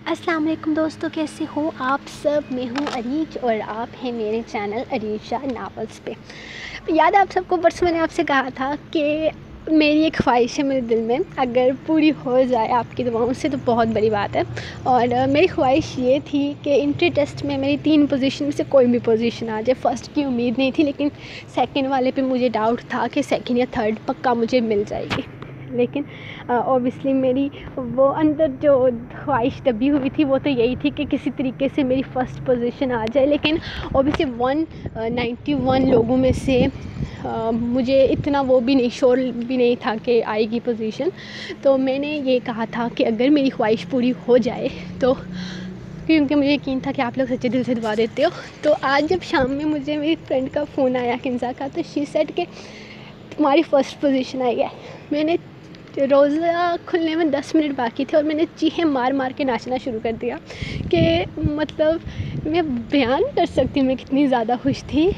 السلام علیکم دوستوں، کیسے ہو آپ سب؟ میں ہوں عریج اور آپ ہیں میرے چینل عریج شاہ ناولز پہ۔ یاد ہے آپ سب کو پرسوں میں نے آپ سے کہا تھا کہ میری ایک خواہش ہے میرے دل میں، اگر پوری ہو جائے آپ کی دعاؤں سے تو بہت بڑی بات ہے۔ اور میری خواہش یہ تھی کہ انٹری ٹیسٹ میں میری 3 پوزیشن میں سے کوئی بھی پوزیشن آ جائے۔ فرسٹ کی امید نہیں تھی، لیکن سیکنڈ والے پہ مجھے ڈاؤٹ تھا کہ سیکنڈ یا تھرڈ پکا مجھے مل جائے گی، لیکن اوبیسلی میری وہ اندر جو خواہش دبی ہوئی تھی وہ تو یہی تھی کہ کسی طریقے سے میری فرسٹ پوزیشن آ جائے۔ لیکن اوبیسلی 191 لوگوں میں سے مجھے اتنا وہ بھی نہیں شور بھی نہیں تھا کہ آئے گی پوزیشن، تو میں نے یہ کہا تھا کہ اگر میری خواہش پوری ہو جائے تو، کیونکہ مجھے یقین تھا کہ آپ لوگ سچے دل سے دعا دیتے ہو، تو آج جب شام میں مجھے میری فرینڈ کا فون آیا کنزا کا، تو شی سیڈ کہ تمہاری فرسٹ پوزیشن آئی ہے۔ میں نے روزہ کھلنے میں 10 منٹ باقی تھے اور میں نے چیخیں مار مار کے ناچنا شروع کر دیا کہ مطلب میں بیان کر سکتی ہوں میں کتنی زیادہ خوش تھی۔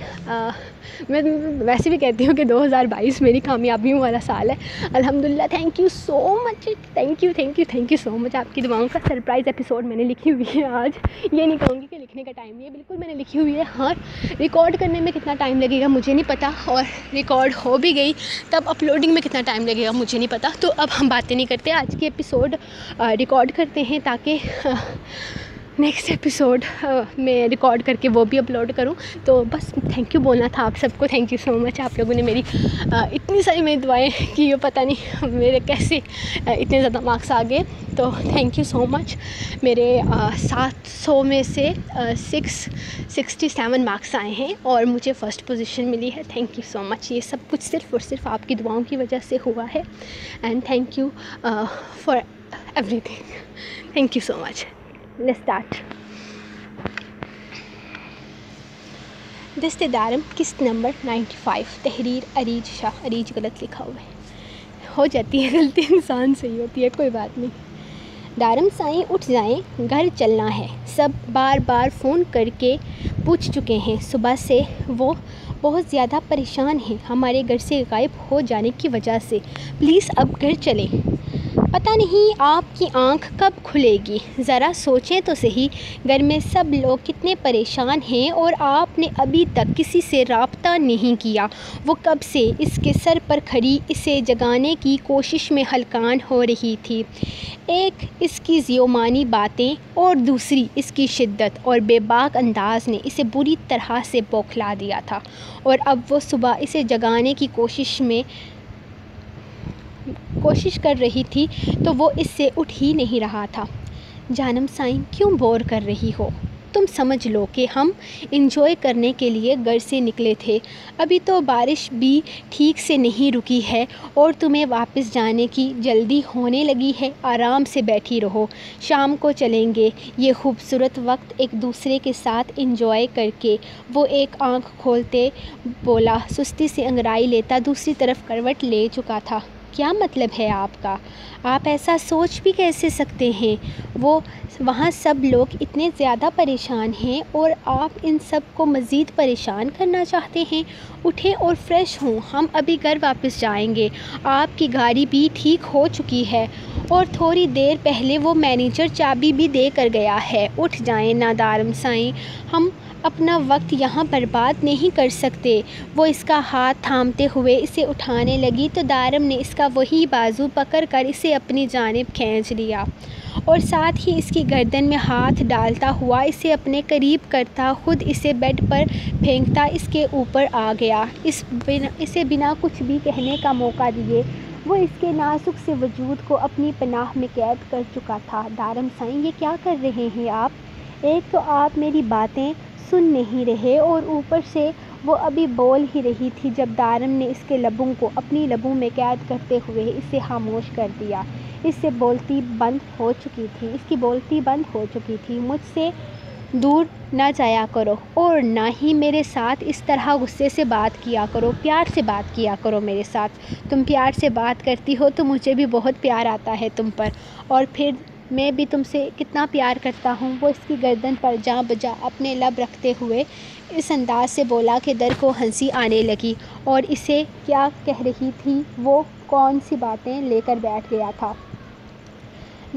میں ویسے بھی کہتی ہوں کہ 2022 میری کامیابیوں والا سال ہے الحمدللہ۔ Thank you so much, thank you so much. آپ کی دعاؤں کا سرپرائز ایپیسوڈ میں نے لکھی ہوئی ہے آج۔ یہ نہیں کہوں گی کہ لکھنے کا ٹائم نہیں ہے، بالکل میں نے لکھی ہوئی ہے۔ ہاں، ریکارڈ کرنے میں کتنا ٹائم لگے گا مجھے نہیں پتہ، اور ریکارڈ ہو بھی گئی تب اپلوڈنگ میں کتنا ٹائم لگے گا مجھے نہیں پتہ۔ تو اب ہم باتیں نہیں کرتے، آج کی ایپیسوڈ ریکارڈ کرتے ہیں تاکہ نیکسٹ ایپیسوڈ میں ریکارڈ کر کے وہ بھی اپلوڈ کروں۔ تو بس تھینک یو بولنا تھا آپ سب کو، تھینک یو سو مچ۔ آپ لوگوں نے میری اتنی ساری میری دعائیں کی، یہ پتہ نہیں میرے کیسے اتنے زیادہ مارکس آ گئے، تو تھینک یو سو مچ۔ میرے 700 میں سے 667 مارکس آئے ہیں اور مجھے فرسٹ پوزیشن ملی ہے۔ تھینک یو سو مچ۔ یہ سب کچھ صرف اور صرف آپ کی دعاؤں کی وجہ سے ہوا ہے، and thank you for every thing. Thank you so much. Let's start. دست دارم قسط نمبر 95، تحریر عریج شاہ۔ عریج غلط لکھا ہوا ہے، ہو جاتی ہے غلطی، انسان سے ہی ہوتی ہے، کوئی بات نہیں۔ دارم سائیں اٹھ جائیں، گھر چلنا ہے، سب بار بار فون کر کے پوچھ چکے ہیں، صبح سے وہ بہت زیادہ پریشان ہیں ہمارے گھر سے غائب ہو جانے کی وجہ سے، پلیز اب گھر چلیں۔ پتہ نہیں آپ کی آنکھ کب کھلے گی، ذرا سوچیں تو صحیح، گھر میں سب لوگ کتنے پریشان ہیں اور آپ نے ابھی تک کسی سے رابطہ نہیں کیا۔ وہ کب سے اس کے سر پر کھڑی اسے جگانے کی کوشش میں ہلکان ہو رہی تھی، ایک اس کی ذیومانی باتیں اور دوسری اس کی شدت اور بے باک انداز نے اسے بری طرح سے بوکھلا دیا تھا، اور اب وہ صبح اسے جگانے کی کوشش کر رہی تھی تو وہ اس سے اٹھ ہی نہیں رہا تھا۔ جانم سائیں کیوں بور کر رہی ہو؟ تم سمجھ لو کہ ہم انجوائے کرنے کے لیے گھر سے نکلے تھے، ابھی تو بارش بھی ٹھیک سے نہیں رکی ہے اور تمہیں واپس جانے کی جلدی ہونے لگی ہے، آرام سے بیٹھی رہو، شام کو چلیں گے یہ خوبصورت وقت ایک دوسرے کے ساتھ انجوائے کر کے۔ وہ ایک آنکھ کھولتے بولا، سستی سے انگڑائی لیتا دوسری طرف کروٹ لے چکا تھا۔ کیا مطلب ہے آپ کا؟ آپ ایسا سوچ بھی کیسے سکتے ہیں؟ وہاں سب لوگ اتنے زیادہ پریشان ہیں اور آپ ان سب کو مزید پریشان کرنا چاہتے ہیں۔ اٹھیں اور فریش ہوں، ہم ابھی گھر واپس جائیں گے، آپ کی گاڑی بھی ٹھیک ہو چکی ہے اور تھوڑی دیر پہلے وہ مینیجر چابی بھی دے کر گیا ہے۔ اٹھ جائیں نا دارم سائیں، ہم اپنا وقت یہاں برباد نہیں کر سکتے۔ وہ اس کا ہاتھ تھامتے ہوئے اسے اٹھانے لگی تو دارم نے اس کا وہی بازو پکڑ کر اسے اپنی جانب کھینچ لیا اور ساتھ ہی اس کی گردن میں ہاتھ ڈالتا ہوا اسے اپنے قریب کرتا خود اسے بیڈ پر پھینکتا اس کے اوپر آ گیا۔ اسے بنا کچھ بھی کہنے کا موقع دیے وہ اس کے نازک سے وجود کو اپنی پناہ میں قید کر چکا تھا۔ دارم سائیں یہ کیا کر رہے ہیں آپ؟ ایک تو آپ میری باتیں سن نہیں رہے اور اوپر سے وہ ابھی بول ہی رہی تھی جب دارم نے اس کے لبوں کو اپنی لبوں میں قید کرتے ہوئے اسے خاموش کر دیا۔ اس کی بولتی بند ہو چکی تھی۔ مجھ سے دور نہ جایا کرو اور نہ ہی میرے ساتھ اس طرح غصے سے بات کیا کرو، پیار سے بات کیا کرو میرے ساتھ۔ تم پیار سے بات کرتی ہو تو مجھے بھی بہت پیار آتا ہے تم پر، اور پھر میں بھی تم سے کتنا پیار کرتا ہوں۔ وہ اس کی گردن پر جاں بجا اپنے لب رکھتے ہوئے اس انداز سے بولا کہ در کو ہنسی آنے لگی، اور اسے کیا کہہ رہی تھی وہ کون سی باتیں لے کر بیٹھ گیا تھا۔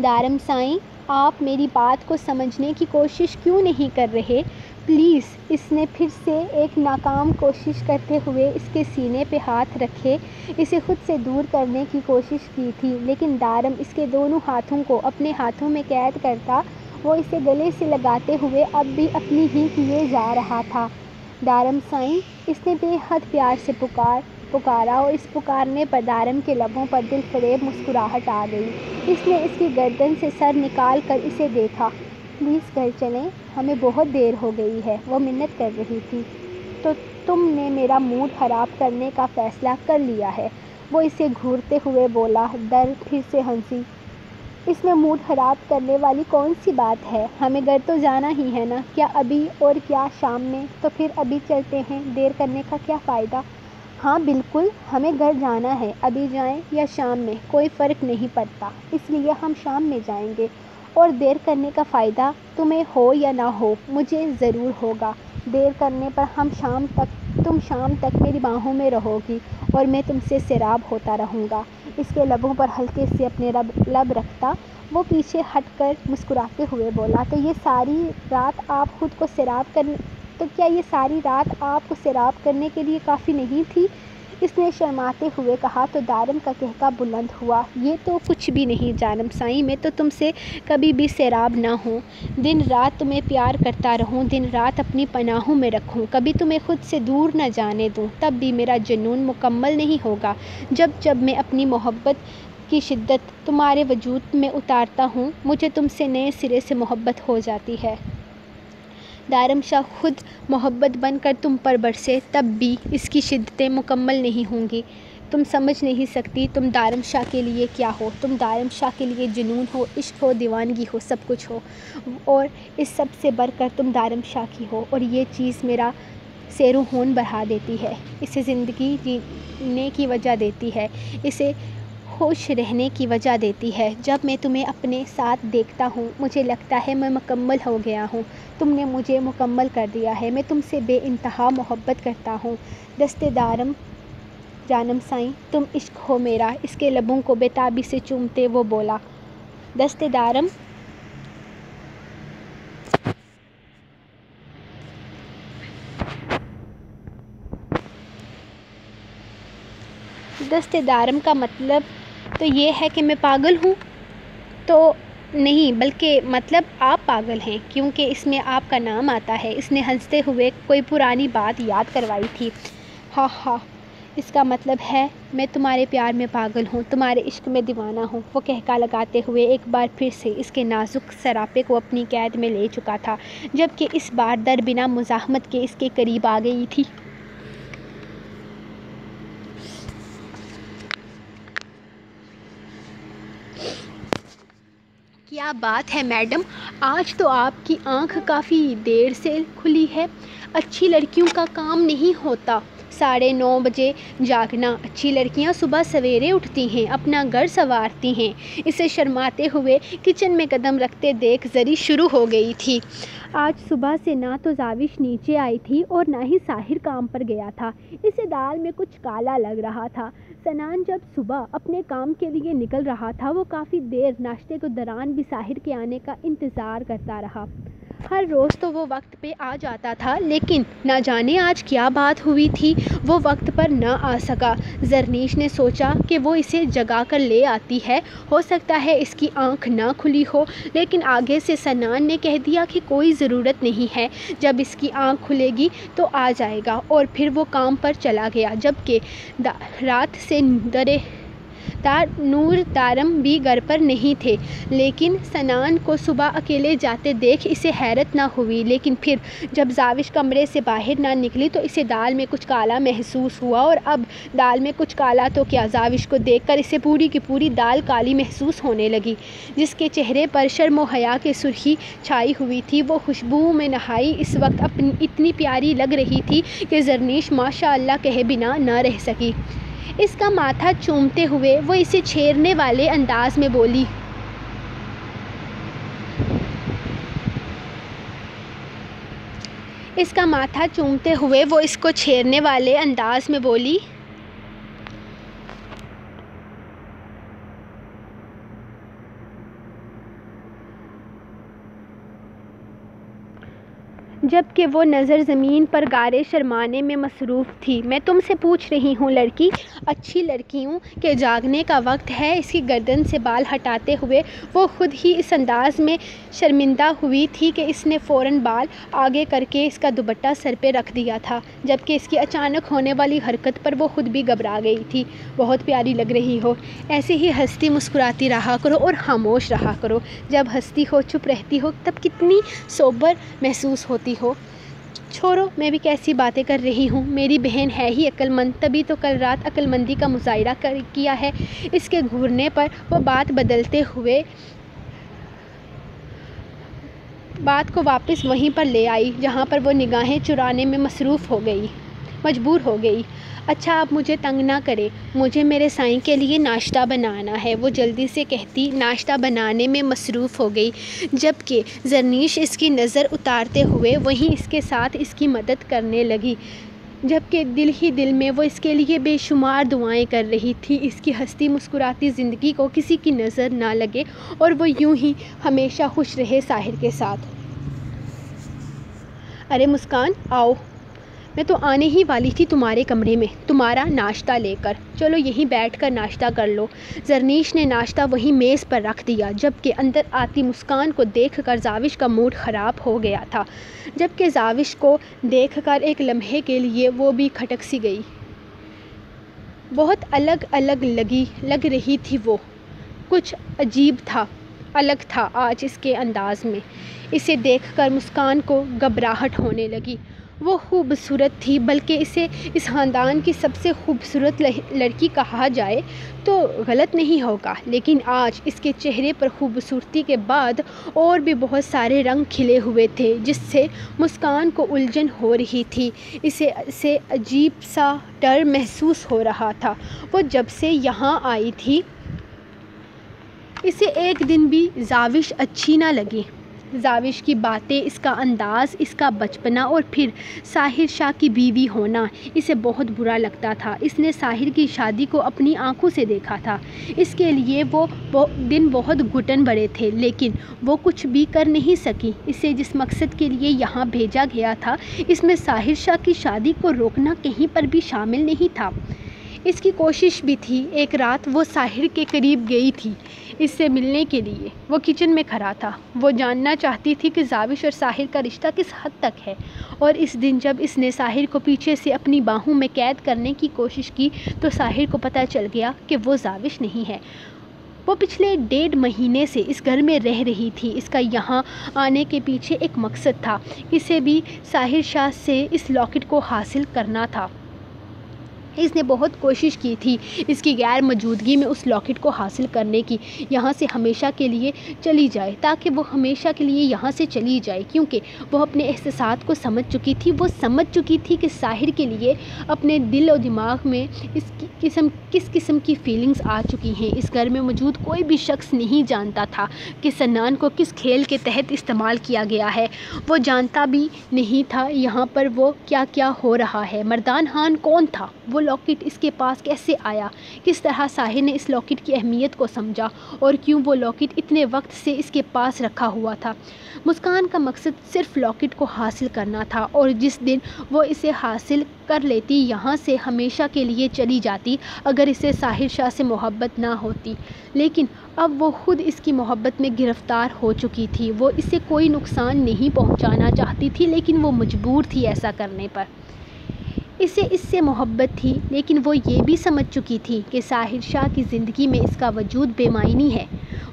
دارم سائیں آپ میری بات کو سمجھنے کی کوشش کیوں نہیں کر رہے؟ پلیز۔ اس نے پھر سے ایک ناکام کوشش کرتے ہوئے اس کے سینے پہ ہاتھ رکھے اسے خود سے دور کرنے کی کوشش کی تھی، لیکن دارم اس کے دونوں ہاتھوں کو اپنے ہاتھوں میں قید کرتا وہ اسے گلے سے لگاتے ہوئے اب بھی اپنی ہی کیے جا رہا تھا۔ دارم سائیں، اس نے بے حد پیار سے پکارا اور اس پکارنے پر دارم کے لبوں پر دل فریب مسکراہٹ آ گئی۔ اس نے اس کی گردن سے سر نکال کر اسے دیکھا۔ پلیز گھر چلیں، ہمیں بہت دیر ہو گئی ہے، وہ منت کر رہی تھی۔ تو تم نے میرا موڈ خراب کرنے کا فیصلہ کر لیا ہے، وہ اسے گھورتے ہوئے بولا۔ در پھر سے ہنسی۔ اس میں موڈ خراب کرنے والی کون سی بات ہے؟ ہمیں گھر تو جانا ہی ہے نا؟ کیا ابھی اور کیا شام میں؟ تو پھر ابھی چلتے ہیں، دیر کرنے کا کیا فائدہ؟ ہاں بالکل، ہمیں گھر جانا ہے، ابھی جائیں یا شام میں کوئی فرق نہیں پڑتا، اس لیے ہم شام میں جائیں گے۔ اور دیر کرنے کا فائدہ تمہیں ہو یا نہ ہو، مجھے ضرور ہوگا۔ دیر کرنے پر تم شام تک میری باہوں میں رہو گی اور میں تم سے سیراب ہوتا رہوں گا۔ اس کے لبوں پر ہلکے سے اپنے لب رکھتا وہ پیچھے ہٹ کر مسکراتے ہوئے بولا۔ تو کیا یہ ساری رات آپ کو سیراب کرنے کے لیے کافی نہیں تھی؟ اس نے شرماتے ہوئے کہا تو دارم کا قہقہ بلند ہوا۔ یہ تو کچھ بھی نہیں جانم سائیں، میں تو تم سے کبھی بھی سیراب نہ ہوں، دن رات تمہیں پیار کرتا رہوں، دن رات اپنی پناہوں میں رکھوں، کبھی تمہیں خود سے دور نہ جانے دوں، تب بھی میرا جنون مکمل نہیں ہوگا۔ جب میں اپنی محبت کی شدت تمہارے وجود میں اتارتا ہوں، مجھے تم سے نئے سرے سے محبت ہو جاتی ہے۔ دارم شاہ خود محبت بن کر تم پر برسے تب بھی اس کی شدتیں مکمل نہیں ہوں گی۔ تم سمجھ نہیں سکتی تم دارم شاہ کے لیے کیا ہو۔ تم دارم شاہ کے لیے جنون ہو، عشق ہو، دیوانگی ہو، سب کچھ ہو، اور اس سب سے بڑھ کر تم دارم شاہ کی ہو، اور یہ چیز میرا سیر و خون بڑھا دیتی ہے، اسے زندگی جینے کی وجہ دیتی ہے، اسے خوش رہنے کی وجہ دیتی ہے۔ جب میں تمہیں اپنے ساتھ دیکھتا ہوں مجھے لگتا ہے میں مکمل ہو گیا ہوں، تم نے مجھے مکمل کر دیا ہے، میں تم سے بے انتہا محبت کرتا ہوں۔ دست دارم جانم سائیں، تم عشق ہو میرا، اس کے لبوں کو بے تابی سے چومتے وہ بولا۔ دست دارم کا مطلب تو یہ ہے کہ میں پاگل ہوں؟ تو نہیں، بلکہ مطلب آپ پاگل ہیں، کیونکہ اس میں آپ کا نام آتا ہے۔ اس نے ہنستے ہوئے کوئی پرانی بات یاد کروائی تھی۔ ہاں ہاں، اس کا مطلب ہے میں تمہارے پیار میں پاگل ہوں، تمہارے عشق میں دیوانہ ہوں، وہ قہقہ لگاتے ہوئے ایک بار پھر سے اس کے نازک سراپے کو اپنی قید میں لے چکا تھا، جبکہ اس بار در بنا مزاحمت کے اس کے قریب آ گئی تھی۔ کیا بات ہے میڈم، آج تو آپ کی آنکھ کافی دیر سے کھلی ہے۔ اچھی لڑکیوں کا کام نہیں ہوتا 9:30 بجے جاگنا، اچھی لڑکیاں صبح سویرے اٹھتی ہیں، اپنا گھر سنوارتی ہیں۔ اسے شرماتے ہوئے کچن میں قدم رکھتے دیکھ زری شروع ہو گئی تھی۔ آج صبح سے نہ تو زاوش نیچے آئی تھی اور نہ ہی ساحر کام پر گیا تھا، اسے دال میں کچھ کالا لگ رہا تھا۔ سنان جب صبح اپنے کام کے لیے نکل رہا تھا وہ کافی دیر ناشتے کے دوران بھی ساحر کے آنے کا انتظار کرتا رہا۔ ہر روز تو وہ وقت پہ آ جاتا تھا، لیکن نہ جانے آج کیا بات ہوئی تھی وہ وقت پر نہ آ سکا۔ زرنیش نے سوچا کہ وہ اسے جگا کر لے آتی ہے، ہو سکتا ہے اس کی آنکھ نہ کھلی ہو، لیکن آگے سے سنان نے کہہ دیا کہ کوئی ضرورت نہیں ہے، جب اس کی آنکھ کھلے گی تو آ جائے گا، اور پھر وہ کام پر چلا گیا۔ جبکہ رات سے نور دارم بھی گھر پر نہیں تھے، لیکن سنان کو صبح اکیلے جاتے دیکھ اسے حیرت نہ ہوئی، لیکن پھر جب زاوش کمرے سے باہر نہ نکلی تو اسے دال میں کچھ کالا محسوس ہوا، اور اب دال میں کچھ کالا تو کیا، زاوش کو دیکھ کر اسے پوری کی پوری دال کالی محسوس ہونے لگی، جس کے چہرے پر شرم و حیا کی سرخی چھائی ہوئی تھی۔ وہ خوشبو میں نہائی اس وقت اتنی پیاری لگ رہی تھی کہ زرنیش ماشاء اللہ کہے بنا نہ رہ سکی۔ اس کا ماتھا چومتے ہوئے وہ اسے چھیڑنے والے انداز میں بولی۔ جبکہ وہ نظر زمین پر گارے شرمانے میں مصروف تھی۔ میں تم سے پوچھ رہی ہوں لڑکی، اچھی لڑکیوں کے جاگنے کا وقت ہے۔ اس کی گردن سے بال ہٹاتے ہوئے وہ خود ہی اس انداز میں شرمندہ ہوئی تھی کہ اس نے فوراً بال آگے کر کے اس کا دوپٹہ سر پہ رکھ دیا تھا، جبکہ اس کی اچانک ہونے والی حرکت پر وہ خود بھی گھبرا گئی تھی۔ بہت پیاری لگ رہی ہو، ایسے ہی ہنستی مسکراتی رہا کرو اور خاموش رہا کرو۔ جب ہنستی ہو، چپ رہتی ہو، تب کتنی سوبر محسوس ہوتی ہو۔ چھوڑو، میں بھی کیسی باتیں کر رہی ہوں، میری بہن ہے ہی عقل مند، تبھی تو کل رات عقل مندی کا مظاہرہ کیا ہے۔ اس کے گھورنے پر وہ بات بدلتے ہوئے بات کو واپس وہیں پر لے آئی جہاں پر وہ نگاہیں چرانے میں مجبور ہو گئی۔ اچھا، آپ مجھے تنگ نہ کریں، مجھے میرے سائیں کے لیے ناشتہ بنانا ہے، وہ جلدی سے کہتی ناشتہ بنانے میں مصروف ہو گئی، جبکہ زرنیش اس کی نظر اتارتے ہوئے وہیں اس کے ساتھ اس کی مدد کرنے لگی، جبکہ دل ہی دل میں وہ اس کے لیے بے شمار دعائیں کر رہی تھی، اس کی ہنستی مسکراتی زندگی کو کسی کی نظر نہ لگے اور وہ یوں ہی ہمیشہ خوش رہے ساحر کے ساتھ۔ ارے مسکان، آؤ، میں تو آنے ہی والی تھی تمہارے کمرے میں تمہارا ناشتہ لے کر، چلو یہیں بیٹھ کر ناشتہ کر لو۔ زرنیش نے ناشتہ وہیں میز پر رکھ دیا، جبکہ اندر آتی مسکان کو دیکھ کر زاوش کا موڈ خراب ہو گیا تھا، جبکہ زاوش کو دیکھ کر ایک لمحے کے لیے وہ بھی کھٹک سی گئی۔ بہت لگ رہی تھی وہ، کچھ الگ تھا آج اس کے انداز میں۔ اسے دیکھ کر مسکان کو گھبراہٹ ہونے لگی۔ وہ خوبصورت تھی، بلکہ اسے اس خاندان کی سب سے خوبصورت لڑکی کہا جائے تو غلط نہیں ہوگا، لیکن آج اس کے چہرے پر خوبصورتی کے بعد اور بھی بہت سارے رنگ کھلے ہوئے تھے جس سے مسکان کو الجھن ہو رہی تھی۔ اسے عجیب سا ڈر محسوس ہو رہا تھا۔ وہ جب سے یہاں آئی تھی اسے ایک دن بھی زاوش اچھی نہ لگی۔ زاوش کی باتیں، اس کا انداز، اس کا بچپنا اور پھر ساحر شاہ کی بیوی ہونا اسے بہت برا لگتا تھا۔ اس نے ساحر کی شادی کو اپنی آنکھوں سے دیکھا تھا، اس کے لیے وہ دن بہت گھٹن بڑے تھے، لیکن وہ کچھ بھی کر نہیں سکی۔ اسے جس مقصد کے لیے یہاں بھیجا گیا تھا، اس میں ساحر شاہ کی شادی کو روکنا کہیں پر بھی شامل نہیں تھا۔ اس کی کوشش بھی تھی۔ ایک رات وہ ساحر کے قریب گئی تھی اس سے ملنے کے لیے، وہ کچن میں کھڑا تھا۔ وہ جاننا چاہتی تھی کہ زاوش اور ساحر کا رشتہ کس حد تک ہے، اور اس دن جب اس نے ساحر کو پیچھے سے اپنی باہوں میں قید کرنے کی کوشش کی تو ساحر کو پتہ چل گیا کہ وہ زاوش نہیں ہے۔ وہ پچھلے 1.5 مہینے سے اس گھر میں رہ رہی تھی۔ اس کا یہاں آنے کے پیچھے ایک مقصد تھا، اسے بھی ساحر شاہ سے اس لاکٹ کو حاصل کرنا تھا۔ اس نے بہت کوشش کی تھی اس کی غیر موجودگی میں اس لاکٹ کو حاصل کرنے کی، یہاں سے ہمیشہ کے لیے چلی جائے، تاکہ وہ ہمیشہ کے لیے یہاں سے چلی جائے، کیونکہ وہ اپنے احساسات کو سمجھ چکی تھی۔ وہ سمجھ چکی تھی کہ ساحر کے لیے اپنے دل و دماغ میں کس قسم کی فیلنگز آ چکی ہیں۔ اس گھر میں موجود کوئی بھی شخص نہیں جانتا تھا کہ سنان کو کس کھیل کے تحت استعمال کیا گیا ہے۔ وہ جانتا بھی نہیں تھا یہاں پر وہ کیا ہو رہا ہے۔ مردان خان کون تھا؟ وہ لاکٹ اس کے پاس کیسے آیا؟ کس طرح ساحر نے اس لاکٹ کی اہمیت کو سمجھا اور کیوں وہ لاکٹ اتنے وقت سے اس کے پاس رکھا ہوا تھا؟ مسکان کا مقصد صرف لاکٹ کو حاصل کرنا تھا، اور جس دن وہ اسے حاصل کر لیتی یہاں سے ہمیشہ کے لیے چلی جاتی، اگر اسے ساحر شاہ سے محبت نہ ہوتی۔ لیکن اب وہ خود اس کی محبت میں گرفتار ہو چکی تھی۔ وہ اسے کوئی نقصان نہیں پہنچانا چاہتی تھی، لیکن وہ مجبور تھی ایسا کرنے پر۔ اسے اس سے محبت تھی، لیکن وہ یہ بھی سمجھ چکی تھی کہ ساحر شاہ کی زندگی میں اس کا وجود بے معنی ہے،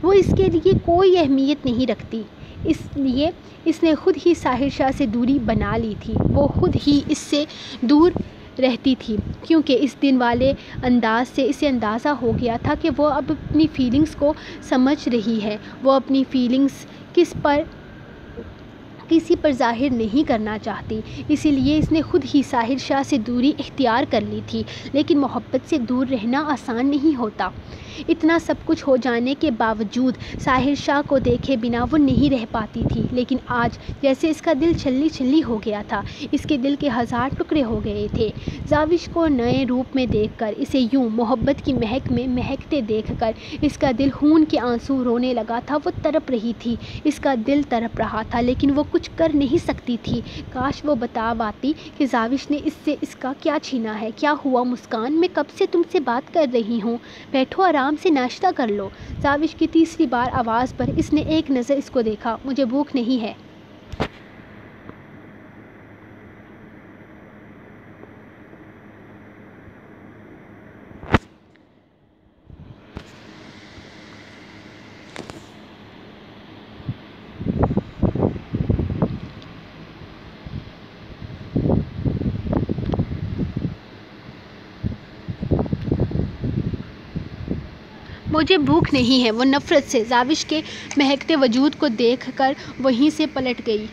وہ اس کے لیے کوئی اہمیت نہیں رکھتی۔ اس لیے اس نے خود ہی ساحر شاہ سے دوری بنا لی تھی۔ وہ خود ہی اس سے دور رہتی تھی، کیونکہ اس دن والے انداز سے اسے اندازہ ہو گیا تھا کہ وہ اب اپنی فیلنگز کو سمجھ رہی ہے۔ وہ اپنی فیلنگز کسی پر ظاہر نہیں کرنا چاہتی، اسی لیے اس نے خود ہی ساحر شاہ سے دوری اختیار کر لی تھی۔ لیکن محبت سے دور رہنا آسان نہیں ہوتا۔ اتنا سب کچھ ہو جانے کے باوجود ساحر شاہ کو دیکھے بنا وہ نہیں رہ پاتی تھی، لیکن آج جیسے اس کا دل چھلنی ہو گیا تھا، اس کے دل کے 1000 ٹکڑے ہو گئے تھے۔ زاوش کو نئے روپ میں دیکھ کر، اسے یوں محبت کی مہک میں مہکتے دیکھ کر اس کا دل خون کے آنسو رونے لگا تھا۔ وہ تڑپ رہی تھی، اس کا دل تڑپ رہا تھا، لیکن وہ کچھ کچھ کر نہیں سکتی تھی۔ کاش وہ بتا پاتی کہ زاوش نے اس سے اس کا کیا چھینا ہے۔ کیا ہوا مسکان، میں کب سے تم سے بات کر رہی ہوں، بیٹھو آرام سے ناشتہ کر لو۔ زاوش کی تیسری بار آواز پر اس نے ایک نظر اس کو دیکھا۔ مجھے بھوک نہیں ہے۔ مجھے بھوک نہیں ہے، وہ نفرت سے زاوش کے مہکتے وجود کو دیکھ کر وہیں سے پلٹ گئی۔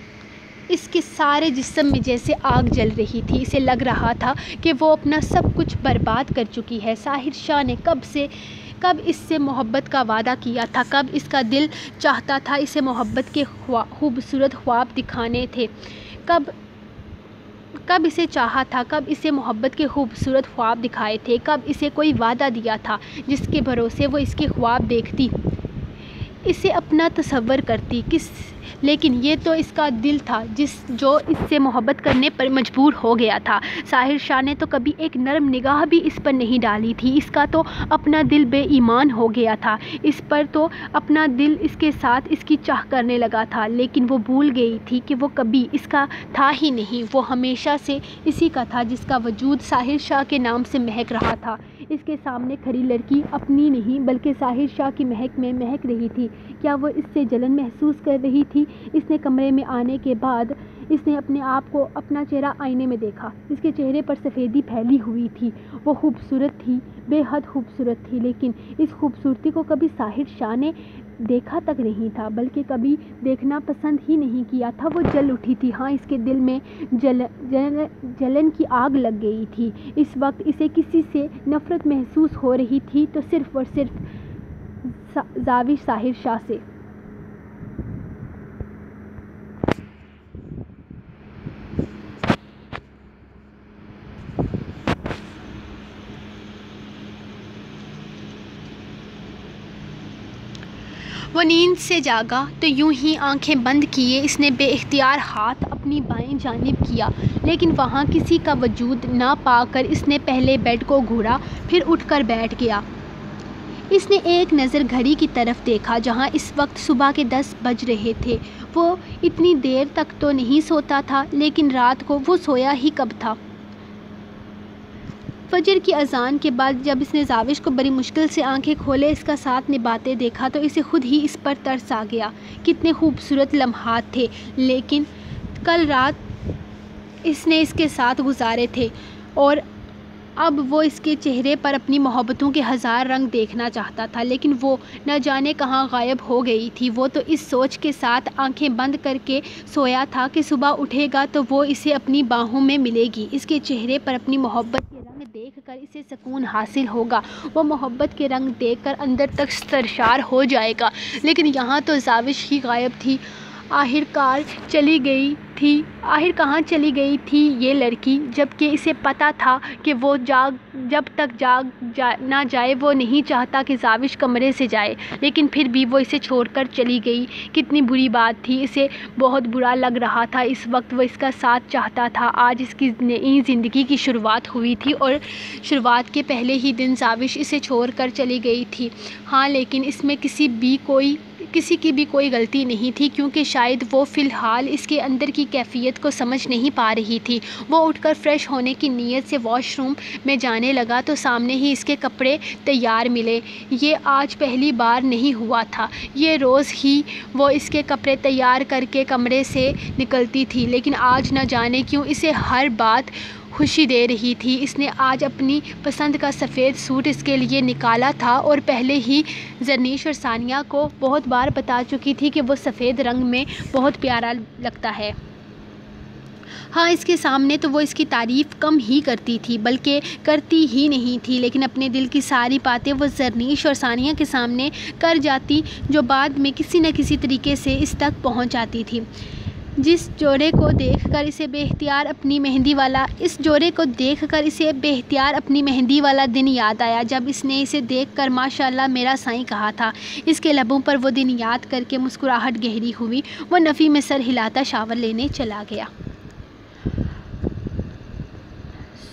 اس کے سارے جسم میں جیسے آگ جل رہی تھی۔ اسے لگ رہا تھا کہ وہ اپنا سب کچھ برباد کر چکی ہے۔ ساحر شاہ نے کب اس سے محبت کا وعدہ کیا تھا، کب اس کا دل چاہتا تھا اسے محبت کے خوبصورت خواب دکھانے تھے، کب اسے چاہا تھا، کب اسے محبت کے خوبصورت خواب دکھائے تھے، کب اسے کوئی وعدہ دیا تھا جس کے بھروسے وہ اس کے خواب دیکھتی، اسے اپنا تصور کرتی۔ لیکن یہ تو اس کا دل تھا جو اس سے محبت کرنے پر مجبور ہو گیا تھا۔ ساحر شاہ نے تو کبھی ایک نرم نگاہ بھی اس پر نہیں ڈالی تھی۔ اس کا تو اپنا دل بے ایمان ہو گیا تھا، اس پر تو اپنا دل اس کے ساتھ اس کی چاہ کرنے لگا تھا، لیکن وہ بھول گئی تھی کہ وہ کبھی اس کا تھا ہی نہیں۔ وہ ہمیشہ سے اسی کا تھا جس کا وجود ساحر شاہ کے نام سے مہک رہا تھا۔ اس کے سامنے کھڑی لڑکی اپنی نہیں بلکہ ساحر شاہ کی مہک میں مہک رہی تھی۔ کیا وہ اس سے جلن محسوس کر رہی تھی؟ اس نے کمرے میں آنے کے بعد اس نے اپنے آپ کو اپنا چہرہ آئینے میں دیکھا۔ اس کے چہرے پر سفیدی پھیلی ہوئی تھی۔ وہ خوبصورت تھی، بے حد خوبصورت تھی، لیکن اس خوبصورتی کو کبھی ساحر شاہ نے دیکھا تک نہیں تھا، بلکہ کبھی دیکھنا پسند ہی نہیں کیا تھا۔ وہ جل اٹھی تھی، ہاں اس کے دل میں جلن کی آگ لگ گئی تھی۔ اس وقت اسے کسی سے نفرت محسوس ہو رہی تھی تو صرف اور صرف زاوش ساحر شاہ سے۔ وہ نیند سے جاگا تو یوں ہی آنکھیں بند کیے اس نے بے اختیار ہاتھ اپنی بائیں جانب کیا، لیکن وہاں کسی کا وجود نہ پا کر اس نے پہلے بیڈ کو گھوڑا، پھر اٹھ کر بیٹھ گیا۔ اس نے ایک نظر گھڑی کی طرف دیکھا جہاں اس وقت صبح کے 10 بج رہے تھے۔ وہ اتنی دیر تک تو نہیں سوتا تھا، لیکن رات کو وہ سویا ہی کب تھا؟ فجر کی اذان کے بعد جب اس نے زاوش کو بڑی مشکل سے آنکھیں کھولے اس کا ساتھ نبھاتے دیکھا تو اسے خود ہی اس پر ترس آ گیا۔ کتنے خوبصورت لمحات تھے لیکن کل رات اس نے اس کے ساتھ گزارے تھے، اور اب وہ اس کے چہرے پر اپنی محبتوں کے ہزار رنگ دیکھنا چاہتا تھا، لیکن وہ نہ جانے کہاں غائب ہو گئی تھی۔ وہ تو اس سوچ کے ساتھ آنکھیں بند کر کے سویا تھا کہ صبح اٹھے گا تو وہ اسے اپنی باہوں میں ملے گی، اس کے چہرے پر اپنی محبت کے رنگ دیکھ کر اسے سکون حاصل ہوگا، وہ محبت کے رنگ دیکھ کر اندر تک سرشار ہو جائے گا۔ لیکن یہاں تو زاوش ہی غائب تھی۔ آخر کہاں چلی گئی تھی یہ لڑکی، جبکہ اسے پتا تھا کہ وہ جب تک جاگ نہ جائے وہ نہیں چاہتا کہ زاوش کمرے سے جائے، لیکن پھر بھی وہ اسے چھوڑ کر چلی گئی۔ کتنی بری بات تھی، اسے بہت برا لگ رہا تھا۔ اس وقت وہ اس کا ساتھ چاہتا تھا۔ آج اس کی نئی زندگی کی شروعات ہوئی تھی اور شروعات کے پہلے ہی دن زاوش اسے چھوڑ کر چلی گئی تھی۔ ہاں لیکن اس میں کسی کی بھی کوئی غلطی نہیں تھی، کیونکہ شاید وہ فی الحال اس کے اندر کی کیفیت کو سمجھ نہیں پا رہی تھی۔ وہ اٹھ کر فریش ہونے کی نیت سے واش روم میں جانے لگا تو سامنے ہی اس کے کپڑے تیار ملے۔ یہ آج پہلی بار نہیں ہوا تھا، یہ روز ہی وہ اس کے کپڑے تیار کر کے کمرے سے نکلتی تھی، لیکن آج نہ جانے کیوں اسے ہر بات خوشی دے رہی تھی۔ اس نے آج اپنی پسند کا سفید سوٹ اس کے لیے نکالا تھا اور پہلے ہی زرنیش اور ثانیہ کو بہت بار بتا چکی تھی کہ وہ سفید رنگ میں بہت پیارا لگتا ہے۔ ہاں اس کے سامنے تو وہ اس کی تعریف کم ہی کرتی تھی، بلکہ کرتی ہی نہیں تھی، لیکن اپنے دل کی ساری باتیں وہ زرنیش اور ثانیہ کے سامنے کر جاتی، جو بعد میں کسی نہ کسی طریقے سے اس تک پہنچ جاتی تھی۔ جس جوڑے کو دیکھ کر اسے بے اختیار اپنی مہندی والا اس جوڑے کو دیکھ کر اسے بے اختیار اپنی مہندی والا دن یاد آیا جب اس نے اسے دیکھ کر ماشاء اللہ میرا سائیں کہا تھا۔ اس کے لبوں پر وہ دن یاد کر کے مسکراہٹ گہری ہوئی۔ وہ نفی میں سر ہلاتا شاور لینے چلا گیا۔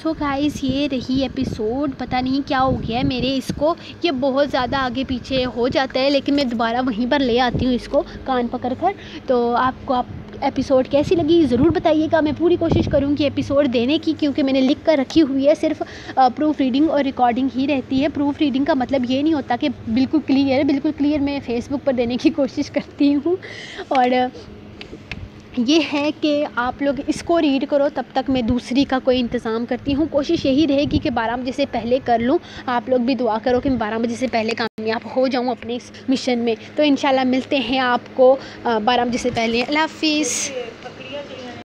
سو گائز یہ رہی ایپیسوڈ، پتہ نہیں کیا ہو گیا ہے میرے اس کو، یہ بہت زیادہ آگے پیچھے ہو جاتا ہے، لیکن میں دوبارہ وہیں پر لے آتی ہوں اس کو کان پکڑ کر۔ تو آپ کو ایپیسوڈ کیسی لگی ضرور بتائیے گا۔ میں پوری کوشش کروں گی ایپیسوڈ دینے کی، کیونکہ میں نے لکھ کر رکھی ہوئی ہے، صرف پروف ریڈنگ اور ریکارڈنگ ہی رہتی ہے۔ پروف ریڈنگ کا مطلب یہ نہیں ہوتا کہ بالکل کلیئر میں فیس بک پر دینے کی کوشش کرتی ہوں، اور یہ ہے کہ آپ لوگ اس کو ریڈ کرو، تب تک میں دوسری کا کوئی انتظام کرتی ہوں۔ کوشش یہی رہے گی کہ 12 بجے سے پہلے کر لوں۔ آپ لوگ بھی دعا کرو کہ میں 12 بجے سے پہلے کامیاب ہو جاؤں اپنے اس مشن میں۔ تو انشاءاللہ ملتے ہیں آپ کو 12 بجے سے پہلے۔ اللہ حافظ۔